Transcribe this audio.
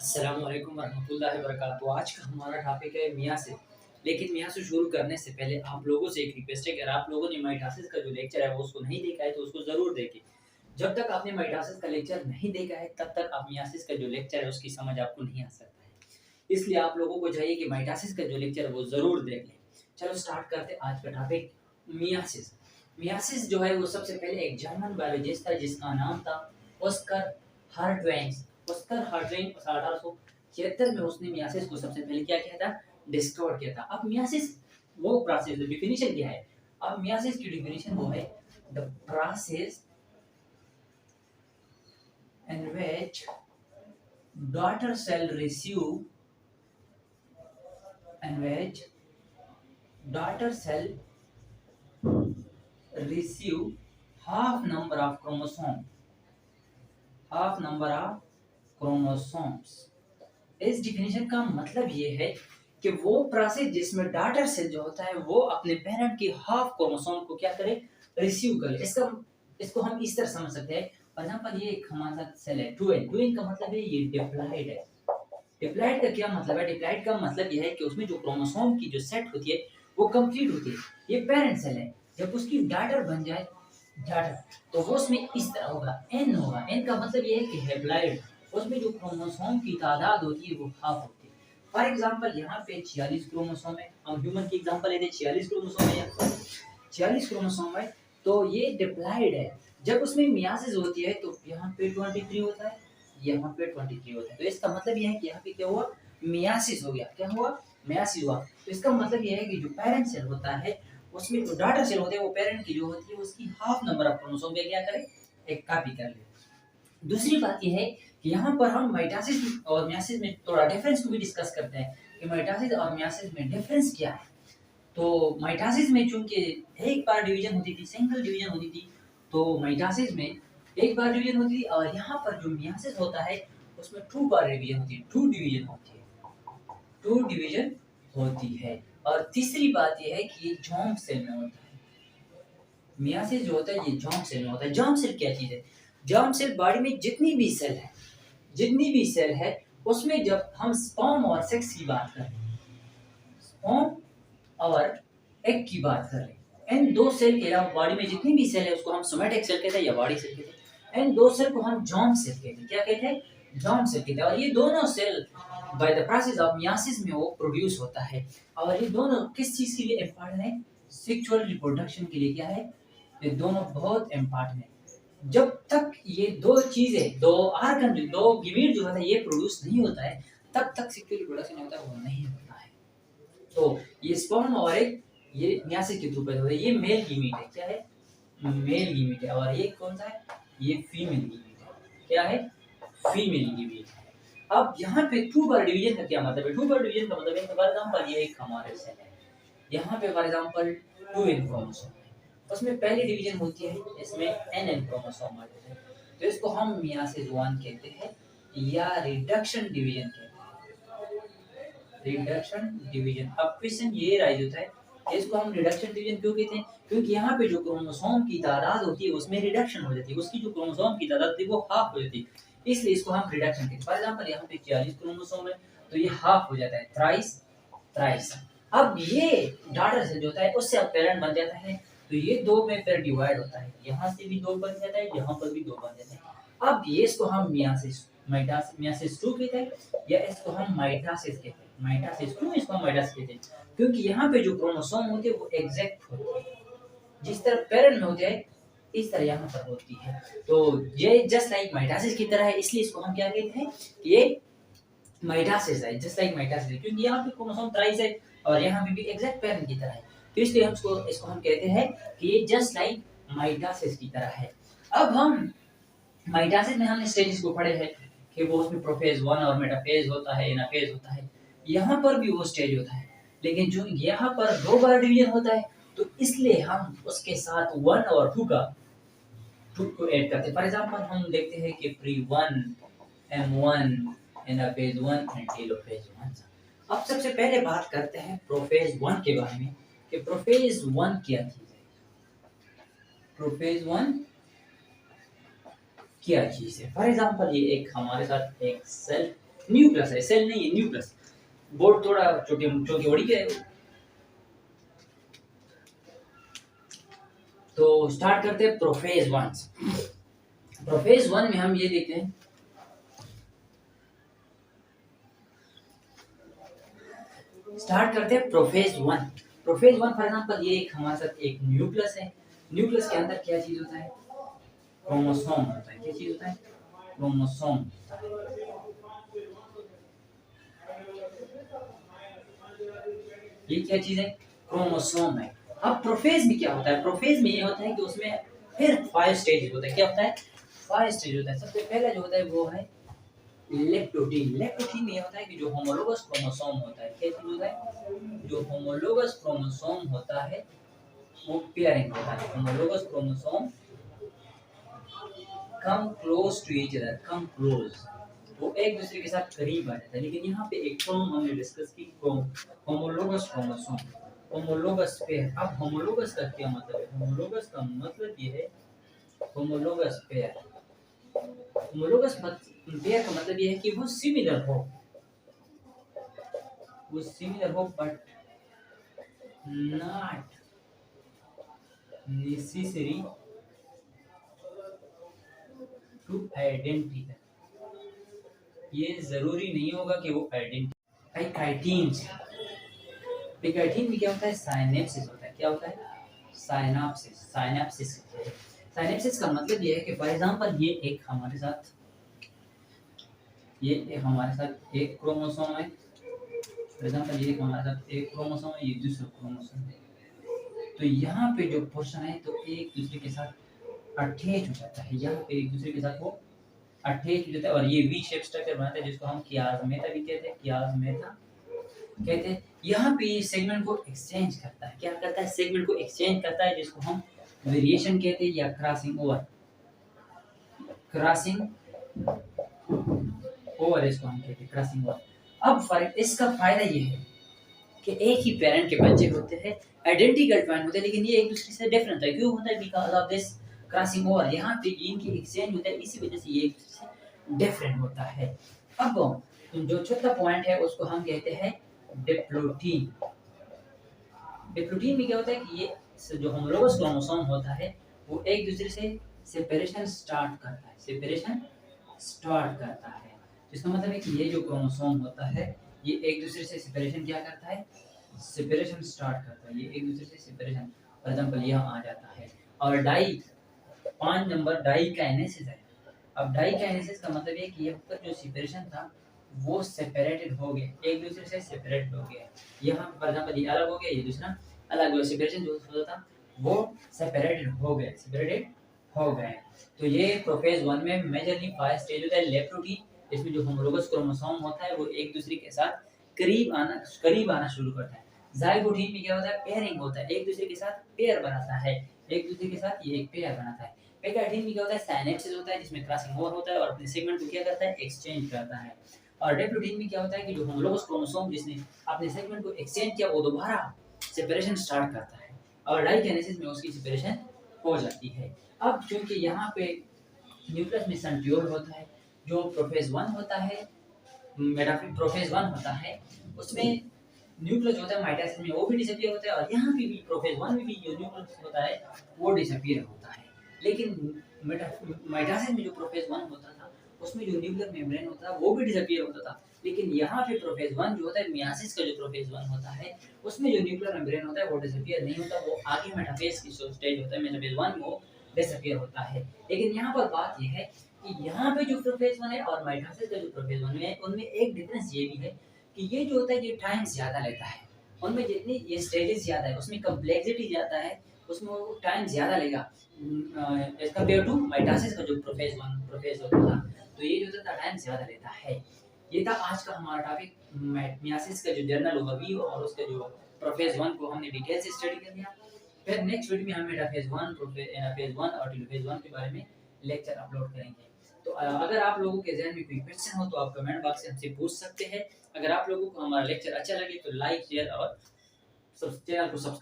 अस्सलाम वालेकुम वरहमतुल्लाहि वबरकातुहू। आज का हमारा टॉपिक है मियाँ से। लेकिन मियाँ से शुरू करने से पहले आप लोगों से एक रिक्वेस्ट है कि अगर आप लोगों ने माइटोसिस का जो लेक्चर है वो उसको नहीं देखा है तो उसको ज़रूर देखें। जब तक आपने माइटोसिस का लेक्चर नहीं देखा है तब तक आप मियासिस का जो लेक्चर है उसकी समझ आपको नहीं आ सकता है। इसलिए आप लोगों को चाहिए कि माइटोसिस का जो लेक्चर है वो ज़रूर देख लें। चलो स्टार्ट करते हैं आज का टॉपिक मियासिस। मियासिस जो है वो सबसे पहले एक जर्मन बायोलॉजिस्ट था जिसका नाम था ऑस्कर हार्टवेइंस। ऑस्कर हार्टवेइन 1876 में उसने मियासिस को सबसे पहले क्या किया था, डिस्कवर किया था। अब मियासिस वो प्रोसेस डिफिनीशन क्या है, अब मियासिस की डिफिनीशन वो है the process in which daughter cell in which daughter cell receive half number of chromosomes। इस डिफिनेशन का मतलब ये है कि वो प्रोसेस जिसमें डॉटर सेल जो होता है वो अपने पेरेंट की हाफ क्रोमोसोम को क्या करे, रिसीव करे। इसको हम इस तरह समझ सकते हैं। फॉर एग्जांपल ये एक हमारा सेल है 2n। 2n का मतलब है ये डिप्लॉइड है। डिप्लॉइड का क्या मतलब है, डिप्लॉइड का मतलब ये है कि उसमें जो क्रोमोसोम की जो सेट होती है वो कंप्लीट होती है। ये पेरेंट सेल है, जब उसकी डॉटर बन जाए डॉटर तो वो उसमें इस तरह होगा, n होगा। n का मतलब ये है कि हैप्लॉइड, उसमें जो क्रोमोसोम की तादाद होती है वो हाफ होती है। फॉर एग्जांपल यहाँ पे 46 क्रोमोसोम है, हम ह्यूमन की एग्जांपल लेते हैं। 46 क्रोमोसोम है, 46 क्रोमोसोम है, तो ये डिप्लॉइड है। जब उसमें मियासिस होती है तो यहाँ पे 23 होता है, यहाँ पे 23 होता है। तो इसका मतलब ये है कि यहाँ पे क्या हुआ, मियासिस हो गया। क्या हुआ, मियासिस हुआ। तो इसका मतलब ये है कि जो पेरेंट सेल होता है उसमें जो डॉटर सेल होते हैं वो पेरेंट की जो होती है उसकी हाफ नंबर ऑफ क्रोमोसोम का क्या करें, एक कॉपी कर ले। दूसरी बात ये है कि यहाँ पर हम माइटोसिस और मियासिस में थोड़ा डिफरेंस को भी डिस्कस करते हैं कि माइटोसिस और मियासिस में डिफरेंस क्या है। तो माइटोसिस में चूंकि एक बार डिवीजन होती थी, सिंगल डिवीजन होती थी, तो माइटोसिस में एक बार डिवीजन होती थी। और यहाँ पर जो मियासिस होता है उसमें टू बार डिवीजन होती है, टू डिवीजन होती है, टू डिवीजन होती है। और तीसरी बात यह है कि ये जॉर्म सेल में होता है। मियासिस जो होता है ये जॉर्म सेल में होता है। जॉर्म सेल क्या चीज है, जॉर्म सेल बॉडी में जितनी भी सेल है, जितनी भी सेल है उसमें जब हम स्पर्म और सेक्स की बात करें, स्पर्म और एग की बात करें, इन दो सेल के अलावा बॉडी में जितनी भी सेल है उसको हम सोमेटिक सेल कहते हैं या बॉडी सेल कहते हैं। इन दो सेल को हम जॉर्म सेल कहते हैं। क्या कहते हैं, जॉर्म सेल कहते हैं। और ये दोनों cell by the process of meiosis में वो प्रोड्यूस होता है। और ये दोनों किस चीज के लिए इम्पोर्टेंट है, सेक्सुअल रिप्रोडक्शन के लिए। क्या है, ये दोनों बहुत इम्पोर्टेंट है। जब तक ये दो चीजें, दो आर्गन, दो गिमीट जो है ये प्रोड्यूस नहीं होता है तब तक सेक्सुअल रिप्रोडक्शन होता है वो नहीं होता है। तो ये स्पर्म और एग ये न्यासे के थ्रू पैदा होता है। ये मेल गिमीट है। क्या है, मेल गिमीट है। और ये कौन सा है, ये फीमेल गिमीट है। क्या है, फीमेल गिमीट है। अब यहाँ पे टू बार डिवीजन का क्या मतलब है, टू बार डिवीजन का मतलब है फॉर एग्जांपल ये एक हमारे सेल है, यहाँ पे फॉर एग्जांपल 2n क्रोमोसोम है, उसमें पहली डिवीजन होती है, इसमें nn क्रोमोसोम आ जाते हैं। तो इसको हम मियासिस 1 कहते हैं या रिडक्शन डिवीजन कहते हैं, रिडक्शन डिवीजन। अब क्वेश्चन ये राइज होता है कि इसको हम रिडक्शन डिवीजन क्यों कहते हैं, क्योंकि यहाँ पे जो क्रोमोसोम की तादाद होती है उसमें रिडक्शन हो जाती है, उसकी जो क्रोमोसोम की तादाद होती है वो हाफ हो जाती है, इसलिए इसको हम रिडक्शन कहते हैं। फॉर एग्जांपल यहाँ पे 40 क्रोमोसोम है तो ये हाफ हो जाता है, थ्राइस थ्राइस। अब ये डॉटर सेल जो होता है उससे अब पेरेंट बन जाता है, तो ये दो में फिर डिवाइड होता है, यहाँ से भी दो बन जाता है, यहाँ पर भी दो बन जाता है। अब ये इसको हम मियासिस मियासिस 2 कहते हैं या इसको हम माइटोसिस कहते हैं। माइटोसिस क्यों इसको हम माइटोसिस कहते हैं, क्योंकि यहाँ पे जो क्रोमोसोम होते हैं वो एग्जैक्ट होते हैं, जिस तरह पेरेंट में होते हैं इस तरह यहाँ पर होती है। तो ये जस्ट लाइक माइटोसिस की तरह है, इसलिए इसको हम क्या कहते हैं, ये माइटोसिस है, जस्ट लाइक माइटोसिस, क्योंकि यहाँ पे क्रोमोसोम थ्राइस है और यहाँ पे भी एग्जैक्ट पेरेंट की तरह है। तो इसलिए हम इसको हम कहते हैं कि ये जस्ट लाइक माइटोसिस की तरह है। अब हम माइटोसिस में हमने स्टेजेस को पढ़े हैं कि वो उसमें प्रोफेज 1 और मेटाफेज होता है, एनाफेज होता है। यहाँ पर भी वो स्टेज होता है, लेकिन जो यहाँ पर दो बार डिवीजन होता है तो इसलिए हम उसके साथ 1 और 2 का 2 को ऐड करते हैं। फॉर एग्जांपल हम देखते हैं कि pre 1, M1, anaphase 1 and telophase 1। अब सबसे पहले बात करते हैं प्रोफेज 1 के बारे में कि प्रोफेज 1 क्या चीज है। प्रोफेज 1 क्या चीज है, फॉर एग्जांपल ये एक हमारे साथ एक सेल न्यूक्लियस है, सेल नहीं है, न्यूक्लियस। बोर्ड थोड़ा छोटी छोटी बड़ी है। तो स्टार्ट करते हैं प्रोफेज वन। प्रोफेज वन में हम ये देखते हैं, स्टार्ट करते हैं prophase one. Prophase one for example ये एक हमारे साथ एक न्यूक्लियस है। न्यूक्लियस के अंदर क्या चीज होता है? क्रोमोसोम होता है। क्या चीज होता है? क्रोमोसोम होता है। ये क्या चीज है? क्रोमोसोम है। अब प्रोफेज में क्या होता है? प्रोफेज में ये होता है कि उसमें फिर 5 स्टेज होता है। क्या होता है? 5 स्टेज होता है। सबसे पहला जो होता है वो है लेप्टोटीन। लेप्टोटीन में ये होता है कि जो होमोलोगस क्रोमोसोम होता है, क्या चीज होता है? जो होमोलोगस क्रोमोसोम होता है वो पेयरिंग होता है। Homologous chromosome come close to each other, come close, वो एक दूसरे के साथ करीब आ जाता है। लेकिन यहाँ पे एक टर्म हमने डिस्कस की, होमोलोगस क्रोमोसोम, होमोलोगस पेयर। अब होमोलोगस का क्या मतलब है? होमोलोगस का मतलब ये है, होमोलोगस पेयर, होमोलोगस पेयर का मतलब ये है कि वो सिमिलर हो, वो सिमिलर हो but not necessary two identical. ये जरूरी नहीं होगा कि वो आइडेंटिकल। एकाइटीन, एकाइटीन में क्या होता है? साइनेप्सिस होता है। क्या होता है? साइनाप्सिस, साइनाप्सिस। साइनेप्सिस का मतलब ये है कि फॉर एग्जांपल ये एक हमारे साथ, ये एक हमारे साथ एक क्रोमोसोम है। फॉर एग्जांपल ये एक हमारे साथ एक क्रोमोसोम है, ये दूसरा क्रोमोसोम है। तो यहाँ पे जो पोर्शन है तो एक दूसरे के साथ अटैच हो जाता है। यहाँ पे एक दूसरे के साथ वो अटैच हो जाता है और ये वी शेप स्ट्रक्चर बनाता है, जिसको हम कियाजमेटा भी कहते हैं। कियाजमेटा कहते हैं। यहाँ पे ये सेगमेंट को एक्सचेंज करता है। क्या करता है? सेगमेंट को एक्सचेंज करता है, जिसको हम वेरिएशन कहते हैं या क्रॉसिंग ओवर, क्रॉसिंग ओवर इसको हम कहते हैं, क्रॉसिंग ओवर। अब फर्क, इसका फायदा ये है कि एक ही पेरेंट के बच्चे होते हैं, आइडेंटिकल ट्वाइन होते हैं, लेकिन ये एक दूसरे से डिफरेंट होता है। क्यों होता है? Because of this crossing over. यहाँ पे जीन की एक्सचेंज होता है, इसी वजह से ये एक दूसरे से डिफरेंट होता है। अब जो चौथा पॉइंट है उसको हम कहते हैं डिप्लोटीन। डिप्लोटीन में क्या होता है कि ये जो होमोलोगस क्रोमोसोम होता है वो एक दूसरे से सेपरेशन स्टार्ट करता है, सेपरेशन स्टार्ट करता है। जिसका मतलब है कि ये जो क्रोमोसोम होता है ये एक दूसरे से सेपरेशन क्या करता है? सेपरेशन स्टार्ट करता है। ये एक दूसरे से सेपरेशन, फॉर एग्जांपल यहाँ आ जाता है। और डाई, 5 नंबर डाई काइनेसिस है। अब डाई काइनेसिस का मतलब है कि ये जो सेपरेशन था वो सेपरेटेड हो गया, एक दूसरे से सेपरेट हो गया। यहाँ फॉर एग्जांपल ये अलग हो गया, ये दूसरा अलग हुआ। सेपरेशन जो होता था वो सेपरेटेड हो गया, सेपरेटेड हो गए। तो ये प्रोफेज वन में मेजरली 5 स्टेज होता है। लेप्टोटीन, इसमें जो होमोलोगस क्रोमोसोम होता है वो एक दूसरे के साथ करीब आना शुरू करता है। जाइगोटीन में क्या होता है? पेयरिंग होता है, एक दूसरे के साथ पेयर बनाता है, एक दूसरे के साथ ये एक पेयर बनाता है। पेकाइटिन में क्या होता है? साइनेप्सिस होता है, जिसमें क्रॉसिंग ओवर होता है और अपने सेगमेंट को क्या करता है? एक्सचेंज करता है। और डिप्लोइडिन में क्या होता है कि जो होमोलोगस क्रोमोसोम जिसने अपने सेगमेंट को एक्सचेंज किया वो दोबारा सेपरेशन स्टार्ट करता है और डाइकिनेसिस में उसकी सेपरेशन हो जाती है। अब क्योंकि यहाँ पे न्यूक्लियस में सेंट्रियोल होता है, जो प्रोफेज वन होता है, मेटाफिक प्रोफेज वन होता है, उसमें न्यूक्लियस होता है माइटोसिस में वो भी डिसअपीयर होता है और यहाँ पे भी प्रोफेज वन में भी जो न्यूक्लियस होता है वो डिसअपीयर होता है। लेकिन माइटोसिस में जो प्रोफेज वन होता था उसमें जो न्यूक्लियर मेम्ब्रेन होता था वो भी डिसअपीयर होता था। लेकिन यहाँ पे प्रोफेज वन जो होता है, मियासिस का जो प्रोफेज वन होता है उसमें जो न्यूक्लियर मेम्ब्रेन होता है वो डिसअपीयर नहीं होता, वो आगे मेटाफेज की स्टेज होता है, मेटाफेज वन में वो डिसअपीयर होता है। लेकिन यहाँ पर बात यह है कि यहाँ पे जो प्रोफेज वन है और माइटोसिस का जो प्रोफेज वन है उनमें एक डिफरेंस ये भी है कि ये जो होता है ये टाइम ज़्यादा लेता है। उनमें जितनी ये स्टेजेस ज़्यादा है उसमें कम्प्लेक्सिटी ज़्यादा है, उसमें वो टाइम ज़्यादा लेगा एज कम्पेयर टू माइटोसिस का जो प्रोफेज होता था, तो ये जो होता था टाइम ज़्यादा लेता है। ये था आज का हमारा टॉपिक, मियासिस का जो जर्नल ओवरव्यू और उसका जो प्रोफेज वन को हमने डिटेल से स्टडी कर लिया। फिर नेक्स्ट वीडियो में हम मेटाफेज वन, फेज वन और टेलोफेज वन के बारे में लेक्चर अपलोड करेंगे। तो अगर आप लोगों के जहन में कोई क्वेश्चन हो तो आप कमेंट बॉक्स से हमसे पूछ सकते हैं। अगर आप लोगों को हमारा लेक्चर अच्छा लगे तो लाइक शेयर और चैनल को सब्सक्राइब